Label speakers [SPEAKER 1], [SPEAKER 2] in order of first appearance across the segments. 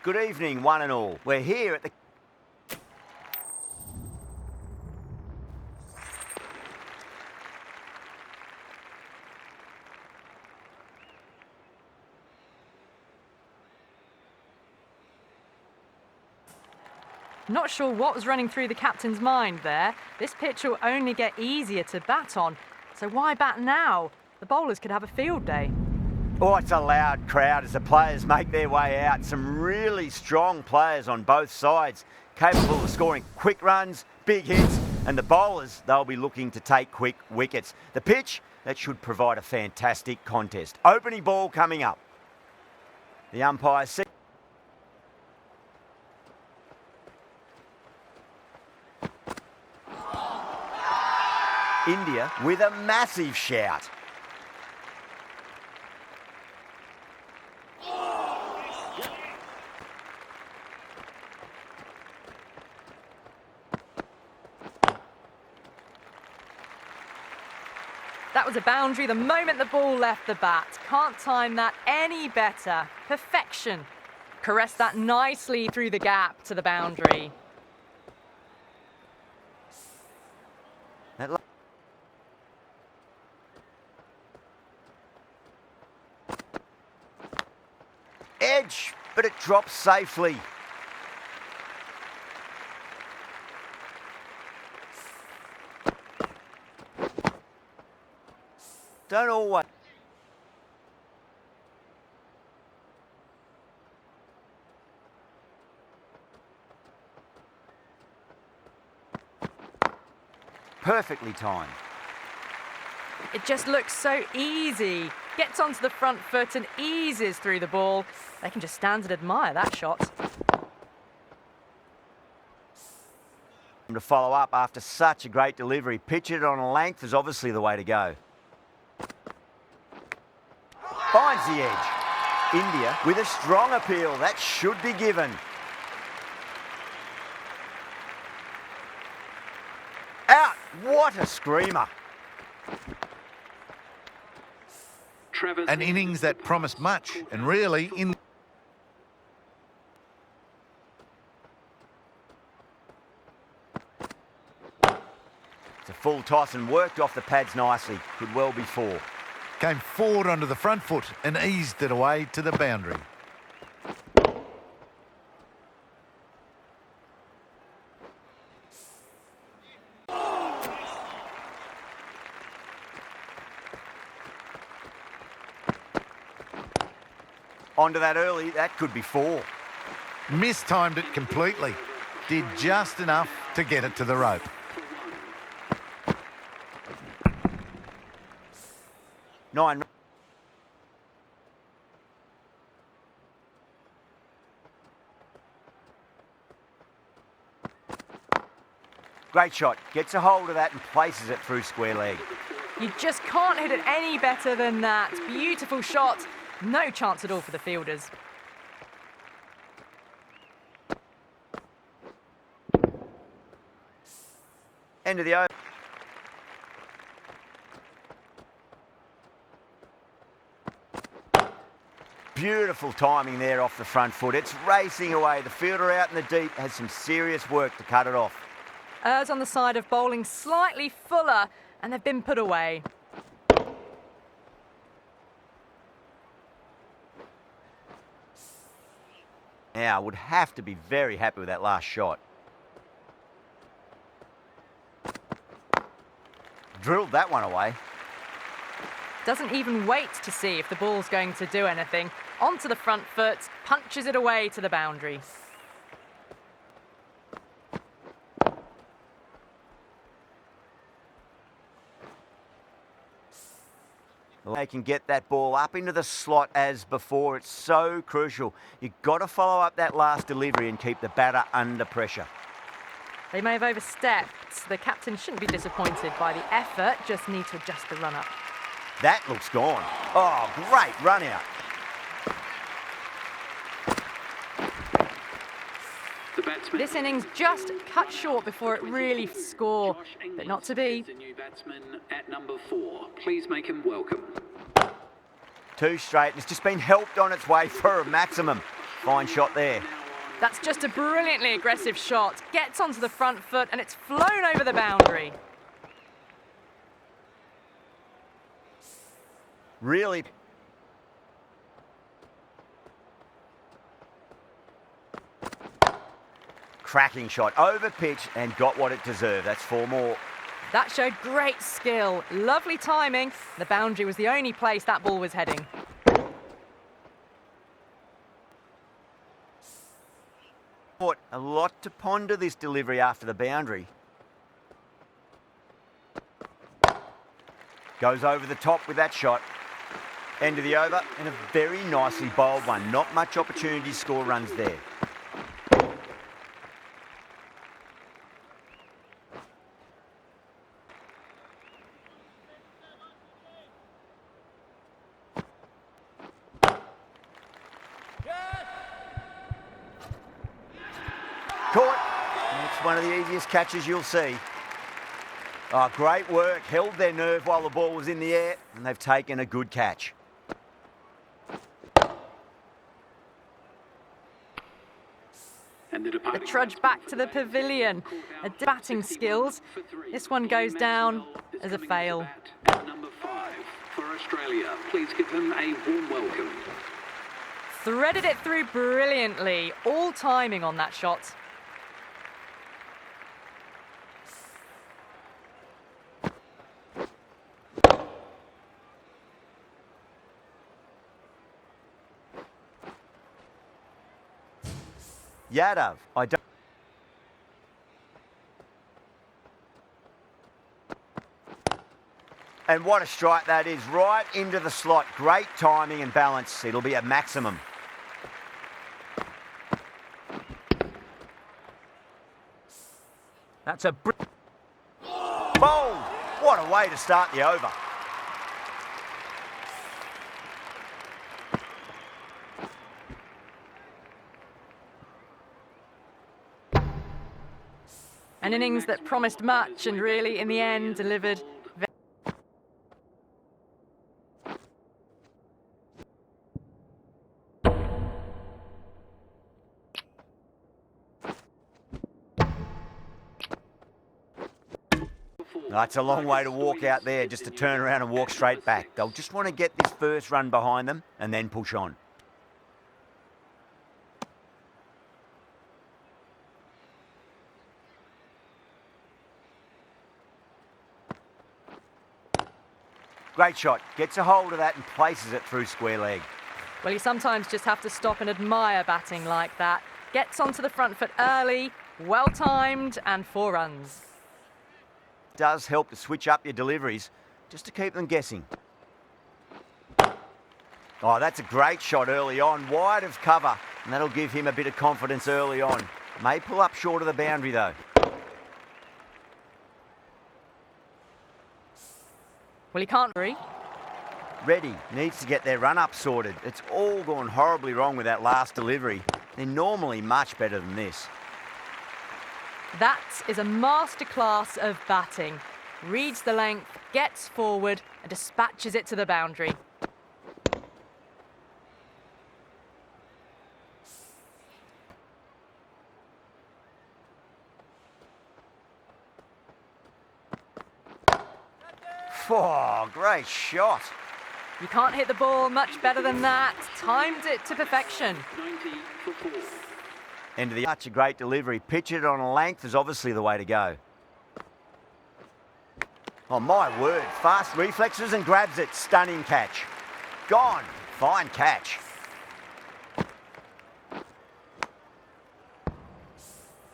[SPEAKER 1] Good evening, one and all. We're here at the...
[SPEAKER 2] Not sure what was running through the captain's mind there. This pitch will only get easier to bat on, so why bat now? The bowlers could have a field day.
[SPEAKER 1] Oh, it's a loud crowd as the players make their way out. Some really strong players on both sides, capable of scoring quick runs, big hits, and the bowlers, they'll be looking to take quick wickets. The pitch, that should provide a fantastic contest. Opening ball coming up. The umpire said... India with a massive shout.
[SPEAKER 2] That was a boundary the moment the ball left the bat. Can't time that any better. Perfection. Caress that nicely through the gap to the boundary.
[SPEAKER 1] Edge, but it drops safely. Don't always... Perfectly timed.
[SPEAKER 2] It just looks so easy. Gets onto the front foot and eases through the ball. They can just stand and admire that shot.
[SPEAKER 1] To follow up after such a great delivery. Pitch it on a length is obviously the way to go. Finds the edge. India with a strong appeal. That should be given. Out. What a screamer.
[SPEAKER 3] An innings that promised much, and really in...
[SPEAKER 1] It's a full toss and worked off the pads nicely. Could well be four.
[SPEAKER 3] Came forward onto the front foot and eased it away to the boundary.
[SPEAKER 1] Onto that early, that could be four.
[SPEAKER 3] Mistimed it completely. Did just enough to get it to the rope.
[SPEAKER 1] Nine. Great shot. Gets a hold of that and places it through square leg.
[SPEAKER 2] You just can't hit it any better than that. Beautiful shot. No chance at all for the fielders.
[SPEAKER 1] End of the over. Beautiful timing there off the front foot. It's racing away. The fielder out in the deep has some serious work to cut it off.
[SPEAKER 2] Errs on the side of bowling slightly fuller, and they've been put away.
[SPEAKER 1] Now, would have to be very happy with that last shot. Drilled that one away.
[SPEAKER 2] Doesn't even wait to see if the ball's going to do anything. Onto the front foot, punches it away to the boundary.
[SPEAKER 1] They can get that ball up into the slot as before. It's so crucial. You've got to follow up that last delivery and keep the batter under pressure.
[SPEAKER 2] They may have overstepped. The captain shouldn't be disappointed by the effort, just need to adjust the run-up.
[SPEAKER 1] That looks gone. Oh, great run out.
[SPEAKER 2] This innings just cut short before it really score, but not to be.
[SPEAKER 4] The new batsman at number 4. Please make him welcome.
[SPEAKER 1] Two straight, and it's just been helped on its way for a maximum. Fine shot there.
[SPEAKER 2] That's just a brilliantly aggressive shot. Gets onto the front foot and it's flown over the boundary.
[SPEAKER 1] Really. Cracking shot, over pitch and got what it deserved. That's 4 more.
[SPEAKER 2] That showed great skill. Lovely timing. The boundary was the only place that ball was heading.
[SPEAKER 1] A lot to ponder this delivery after the boundary. Goes over the top with that shot. End of the over and a very nicely bowled one. Not much opportunity to score runs there. Caught. It's one of the easiest catches you'll see. Oh, great work. Held their nerve while the ball was in the air, and they've taken a good catch.
[SPEAKER 2] The trudge back to the pavilion. Batting skills. This one goes down as a fail.
[SPEAKER 4] Number 5 for Australia. Please give them a warm welcome.
[SPEAKER 2] Threaded it through brilliantly. All timing on that shot.
[SPEAKER 1] Yadav, I don't. And what a strike that is, right into the slot. Great timing and balance. It'll be a maximum.
[SPEAKER 5] That's a
[SPEAKER 1] Bowled! What a way to start the over.
[SPEAKER 2] An innings that promised much and really, in the end, delivered.
[SPEAKER 1] That's a long way to walk out there, just to turn around and walk straight back. They'll just want to get this first run behind them and then push on. Great shot. Gets a hold of that and places it through square leg.
[SPEAKER 2] Well, you sometimes just have to stop and admire batting like that. Gets onto the front foot early, well timed, and 4 runs.
[SPEAKER 1] Does help to switch up your deliveries just to keep them guessing. Oh, that's a great shot early on, wide of cover, and that'll give him a bit of confidence early on. May pull up short of the boundary though.
[SPEAKER 2] Well, he can't hurry.
[SPEAKER 1] Reddy needs to get their run-up sorted. It's all gone horribly wrong with that last delivery. They're normally much better than this.
[SPEAKER 2] That is a masterclass of batting. Reads the length, gets forward, and dispatches it to the boundary.
[SPEAKER 1] Oh, great shot.
[SPEAKER 2] You can't hit the ball much better than that. Timed it to perfection.
[SPEAKER 4] 90 for 4.
[SPEAKER 1] End of the such a great delivery. Pitch it on a length is obviously the way to go. Oh my word, fast reflexes and grabs it. Stunning catch. Gone. Fine catch.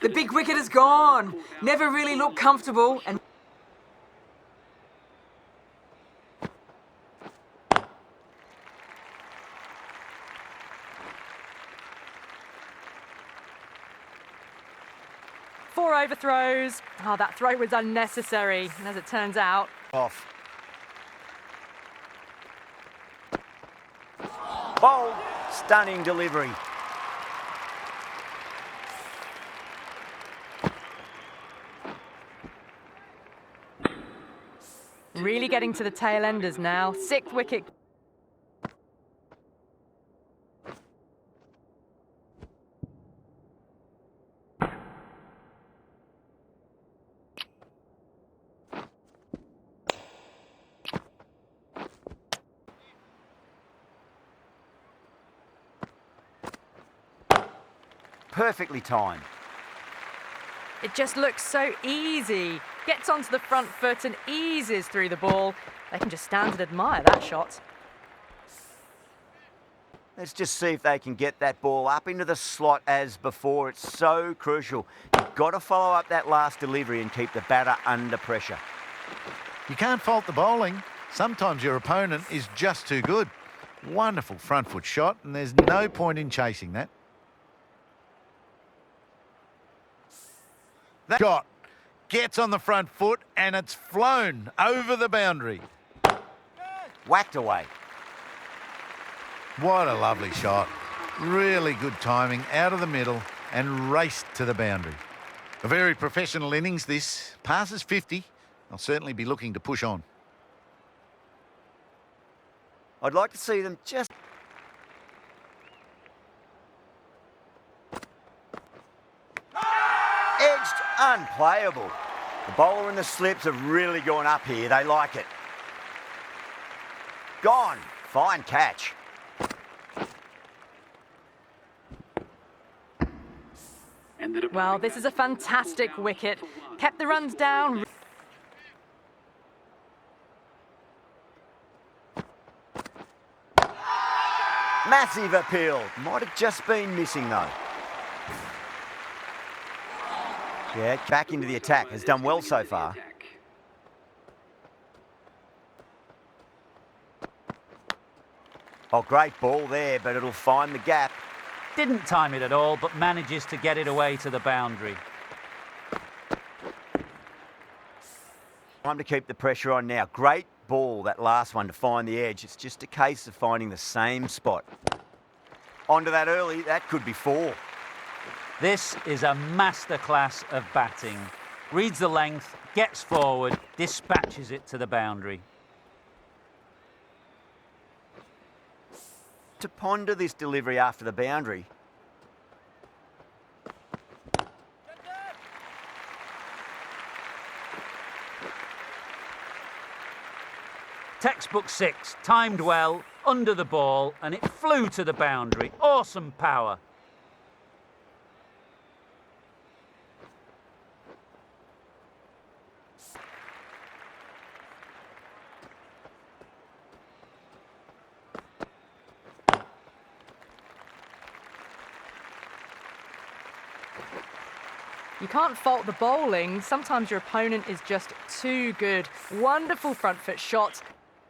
[SPEAKER 6] The big wicket is gone. Never really looked comfortable and
[SPEAKER 2] 4 overthrows. Oh, that throw was unnecessary, and as it turns out.
[SPEAKER 1] Off. Bold. Stunning delivery.
[SPEAKER 2] Really getting to the tail enders now. 6th wicket.
[SPEAKER 1] perfectly timed.
[SPEAKER 2] It just looks so easy. Gets onto the front foot and eases through the ball. They can just stand and admire that shot.
[SPEAKER 1] Let's just see if they can get that ball up into the slot as before. It's so crucial. You've got to follow up that last delivery and keep the batter under pressure.
[SPEAKER 3] You can't fault the bowling. Sometimes your opponent is just too good. Wonderful front foot shot, and there's no point in chasing that. That shot gets on the front foot, and it's flown over the boundary.
[SPEAKER 1] Whacked away.
[SPEAKER 3] What a lovely shot. Really good timing, out of the middle and raced to the boundary. A very professional innings this. Passes 50. They'll certainly be looking to push on.
[SPEAKER 1] I'd like to see them just... Edged, unplayable. The bowler and the slips have really gone up here. They like it. Gone. Fine catch.
[SPEAKER 2] Well, this is a fantastic wicket. Kept the runs down.
[SPEAKER 1] Massive appeal. Might have just been missing though. Yeah, back into the attack. Has done well so far. Oh, great ball there, but it'll find the gap.
[SPEAKER 5] Didn't time it at all, but manages to get it away to the boundary.
[SPEAKER 1] Time to keep the pressure on now. Great ball, that last one, to find the edge. It's just a case of finding the same spot. Onto that early, that could be 4.
[SPEAKER 5] This is a masterclass of batting. Reads the length, gets forward, dispatches it to the boundary.
[SPEAKER 1] To ponder this delivery after the boundary.
[SPEAKER 5] Textbook 6, timed well, under the ball, and it flew to the boundary. Awesome power.
[SPEAKER 2] You can't fault the bowling. Sometimes your opponent is just too good. Wonderful front foot shot.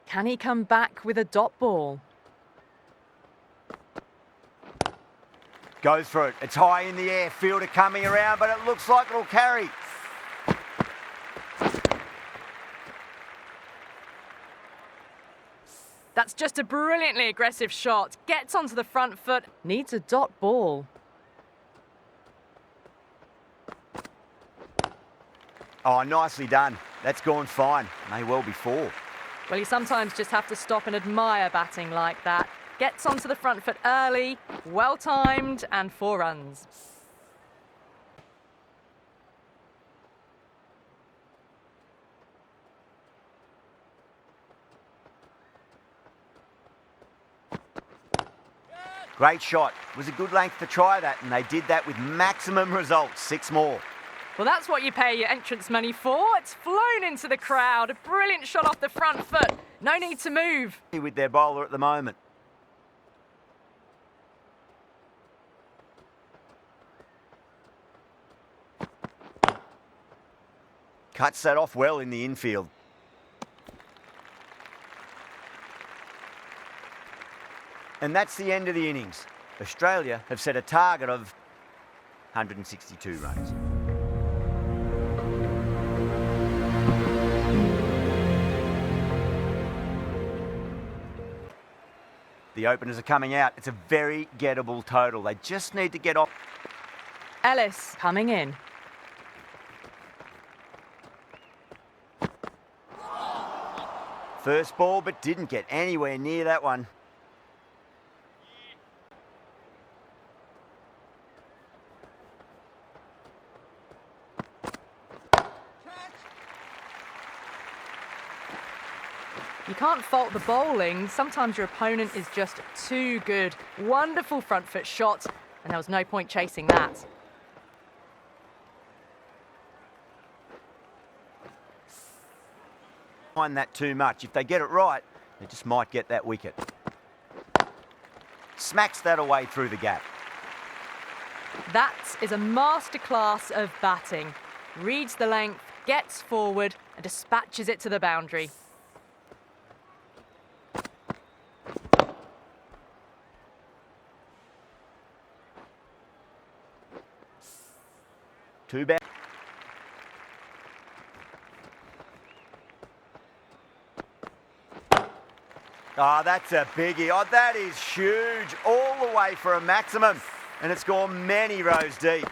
[SPEAKER 2] Can he come back with a dot ball?
[SPEAKER 1] Goes for it. It's high in the air. Fielder coming around, but it looks like it'll carry.
[SPEAKER 2] That's just a brilliantly aggressive shot. Gets onto the front foot. Needs a dot ball.
[SPEAKER 1] Oh, nicely done. That's gone fine. May well be 4.
[SPEAKER 2] Well, you sometimes just have to stop and admire batting like that. Gets onto the front foot early, well timed, and 4 runs.
[SPEAKER 1] Great shot. It was a good length to try that, and they did that with maximum results. 6 more.
[SPEAKER 2] Well, that's what you pay your entrance money for. It's flown into the crowd. A brilliant shot off the front foot. No need to move.
[SPEAKER 1] With their bowler at the moment. Cuts that off well in the infield. And that's the end of the innings. Australia have set a target of 162 runs. The openers are coming out. It's a very gettable total. They just need to get off.
[SPEAKER 2] Ellis coming in.
[SPEAKER 1] First ball, but didn't get anywhere near that one.
[SPEAKER 2] You can't fault the bowling. Sometimes your opponent is just too good. Wonderful front foot shot. and there was no point chasing that.
[SPEAKER 1] Mind that too much. If they get it right, they just might get that wicket. Smacks that away through the gap.
[SPEAKER 2] That is a masterclass of batting. Reads the length, gets forward, and dispatches it to the boundary.
[SPEAKER 1] Too bad. Oh, that's a biggie. Oh, that is huge. All the way for a maximum. And it's gone many rows deep.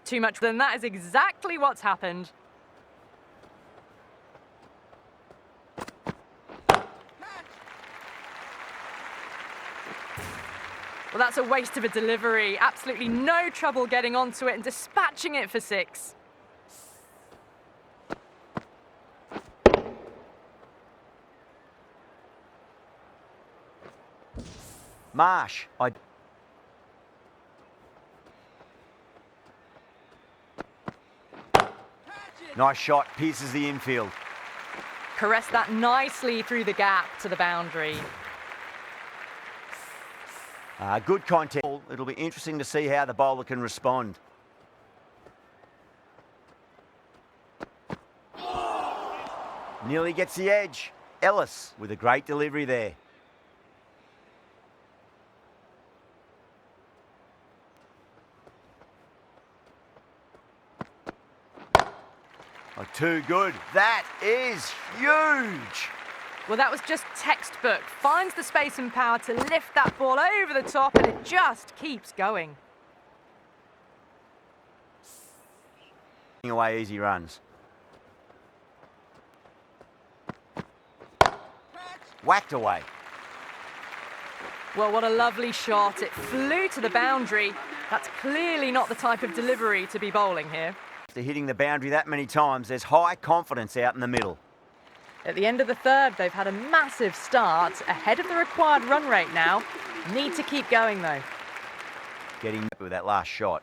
[SPEAKER 2] Too much, then that is exactly what's happened. Well, that's a waste of a delivery. Absolutely no trouble getting onto it and dispatching it for 6.
[SPEAKER 1] Marsh. Nice shot. Pierces the infield.
[SPEAKER 2] Caressed that nicely through the gap to the boundary.
[SPEAKER 1] Good contact. It'll be interesting to see how the bowler can respond. Nearly gets the edge. Ellis with a great delivery there. Oh, too good. That is huge.
[SPEAKER 2] Well, that was just textbook. Finds the space and power to lift that ball over the top, and it just keeps going.
[SPEAKER 1] Away easy runs. Whacked away.
[SPEAKER 2] Well, what a lovely shot. It flew to the boundary. That's clearly not the type of delivery to be bowling here.
[SPEAKER 1] After hitting the boundary that many times, there's high confidence out in the middle.
[SPEAKER 2] At the end of the third, they've had a massive start, ahead of the required run rate now. Need to keep going, though.
[SPEAKER 1] Getting with that last shot.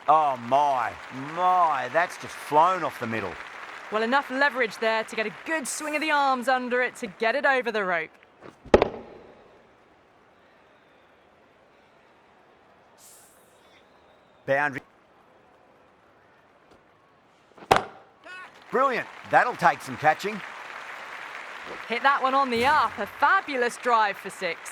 [SPEAKER 1] Oh, my, that's just flown off the middle.
[SPEAKER 2] Well, enough leverage there to get a good swing of the arms under it to get it over the rope.
[SPEAKER 1] Boundary. Brilliant. That'll take some catching.
[SPEAKER 2] Hit that one on the up. A fabulous drive for 6.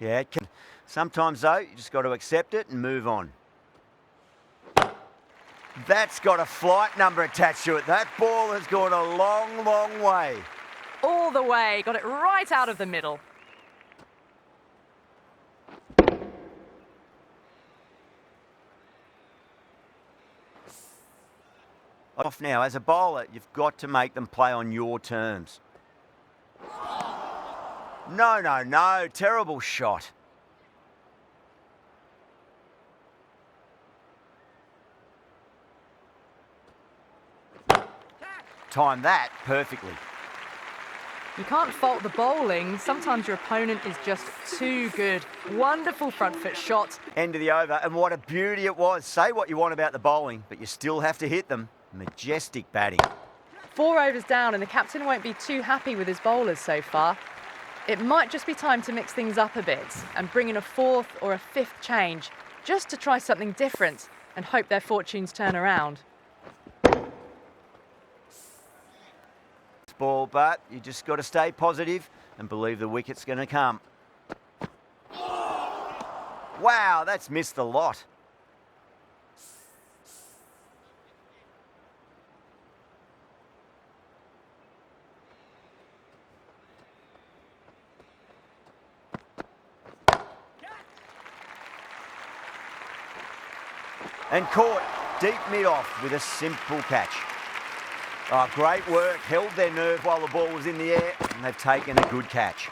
[SPEAKER 1] Yeah, it can. Sometimes, though, you just got to accept it and move on. That's got a flight number attached to it. That ball has gone a long, long way.
[SPEAKER 2] All the way. Got it right out of the middle.
[SPEAKER 1] Off now. As a bowler, you've got to make them play on your terms. No. Terrible shot. Timed that perfectly.
[SPEAKER 2] You can't fault the bowling. Sometimes your opponent is just too good. Wonderful front foot shot.
[SPEAKER 1] End of the over, and what a beauty it was. Say what you want about the bowling, but you still have to hit them. Majestic batting.
[SPEAKER 2] 4 overs down, and the captain won't be too happy with his bowlers so far. It might just be time to mix things up a bit and bring in a 4th or a 5th change, just to try something different and hope their fortunes turn around.
[SPEAKER 1] Ball, but you just got to stay positive and believe the wicket's going to come. Wow, that's missed the lot. And caught deep mid-off with a simple catch. Oh, great work. Held their nerve while the ball was in the air, and they've taken a good catch.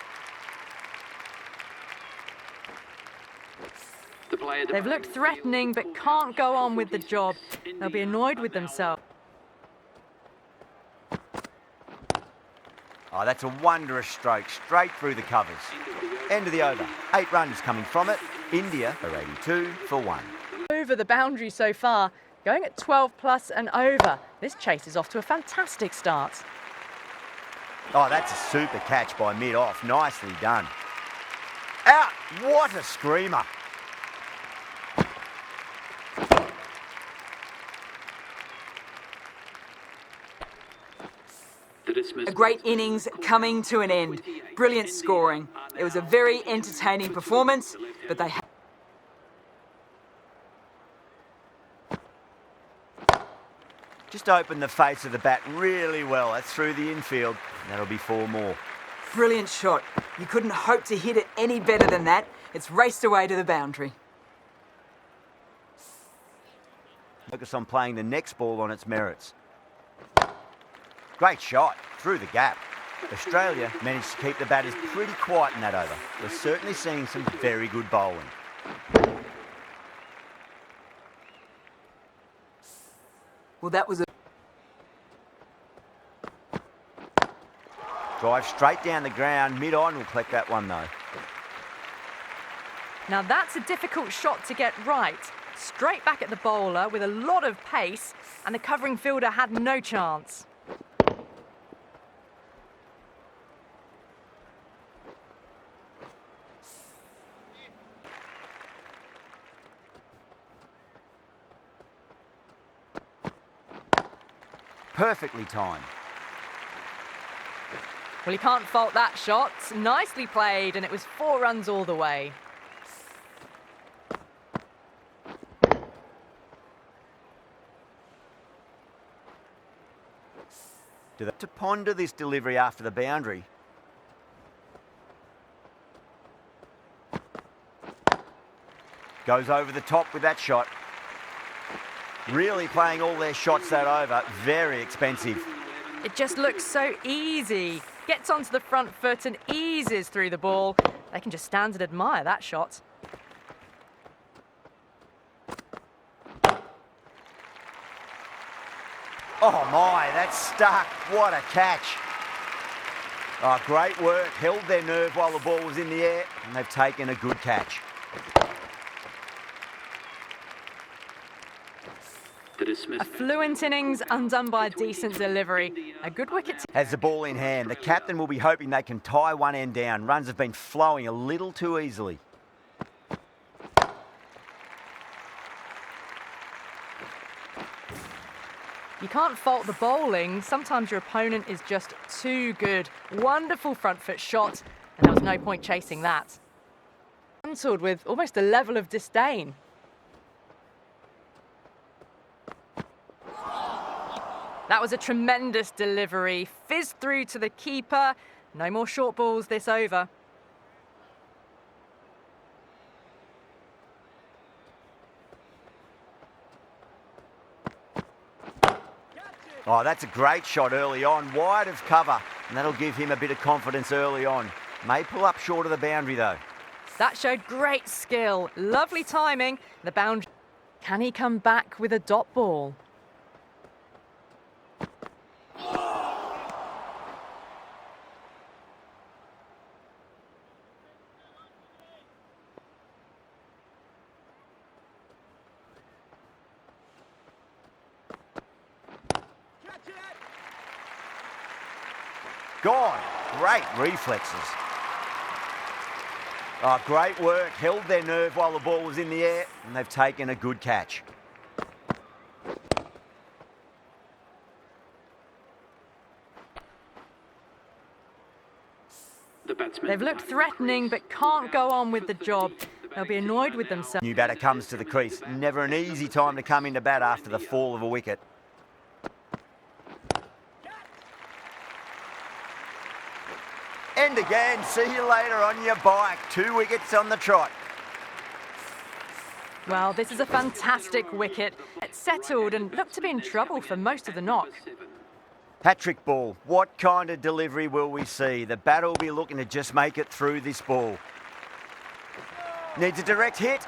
[SPEAKER 4] player.
[SPEAKER 2] They've looked threatening but can't go on with the job. They'll be annoyed with themselves.
[SPEAKER 1] Oh, that's a wondrous stroke, straight through the covers. End of the over. 8 runs coming from it. India are 82 for 1.
[SPEAKER 2] Over the boundary so far, going at 12 plus and over. This chase is off to a fantastic start.
[SPEAKER 1] Oh, that's a super catch by mid-off. Nicely done. Out! What a screamer.
[SPEAKER 6] A great innings coming to an end. Brilliant scoring. It was a very entertaining performance, but they
[SPEAKER 1] Just opened the face of the bat really well. That's through the infield. That'll be 4 more.
[SPEAKER 6] Brilliant shot. You couldn't hope to hit it any better than that. It's raced away to the boundary.
[SPEAKER 1] Focus on playing the next ball on its merits. Great shot through the gap. Australia managed to keep the batters pretty quiet in that over. We're certainly seeing some very good bowling.
[SPEAKER 6] Well, that was a
[SPEAKER 1] Drive straight down the ground. Mid-on will collect that one though.
[SPEAKER 2] Now that's a difficult shot to get right. Straight back at the bowler with a lot of pace, and the covering fielder had no chance.
[SPEAKER 1] Perfectly timed.
[SPEAKER 2] Well, you can't fault that shot. Nicely played, and it was 4 runs all the way.
[SPEAKER 1] To ponder this delivery after the boundary. Goes over the top with that shot. Really playing all their shots that over. Very expensive.
[SPEAKER 2] It just looks so easy. Gets onto the front foot and eases through the ball. They can just stand and admire that shot.
[SPEAKER 1] Oh my, that's stuck. What a catch. Oh, great work. Held their nerve while the ball was in the air, and they've taken a good catch.
[SPEAKER 2] A fluent innings undone by a decent delivery. A good wicket.
[SPEAKER 1] Has the ball in hand. The captain will be hoping they can tie one end down. Runs have been flowing a little too easily.
[SPEAKER 2] You can't fault the bowling. Sometimes your opponent is just too good. Wonderful front foot shot, and there was no point chasing that. Cancelled with almost a level of disdain. That was a tremendous delivery. Fizzed through to the keeper. No more short balls this over.
[SPEAKER 1] Oh, that's a great shot early on, wide of cover, and that'll give him a bit of confidence early on. May pull up short of the boundary though.
[SPEAKER 2] That showed great skill. Lovely timing. The boundary. Can he come back with a dot ball?
[SPEAKER 1] Gone. Great reflexes. Oh, great work. Held their nerve while the ball was in the air, and they've taken a good catch.
[SPEAKER 2] They've looked threatening but can't go on with the job. They'll be annoyed with themselves.
[SPEAKER 1] New batter comes to the crease. Never an easy time to come into bat after the fall of a wicket. And again, see you later on your bike. 2 wickets on the trot.
[SPEAKER 2] Well, this is a fantastic wicket. It's settled and looked to be in trouble for most of the knock.
[SPEAKER 1] Patrick ball. What kind of delivery will we see? The batter will be looking to just make it through this ball. Needs a direct hit.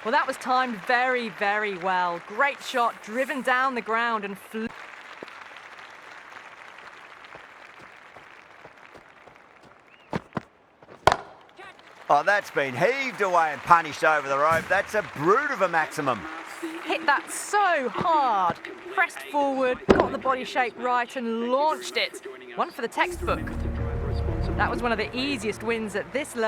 [SPEAKER 2] Well, that was timed very, very well. Great shot, driven down the ground and flew.
[SPEAKER 1] Oh, that's been heaved away and punished over the rope. That's a brute of a maximum.
[SPEAKER 2] Hit that so hard. Pressed forward, got the body shape right and launched it. One for the textbook. That was one of the easiest wins at this level.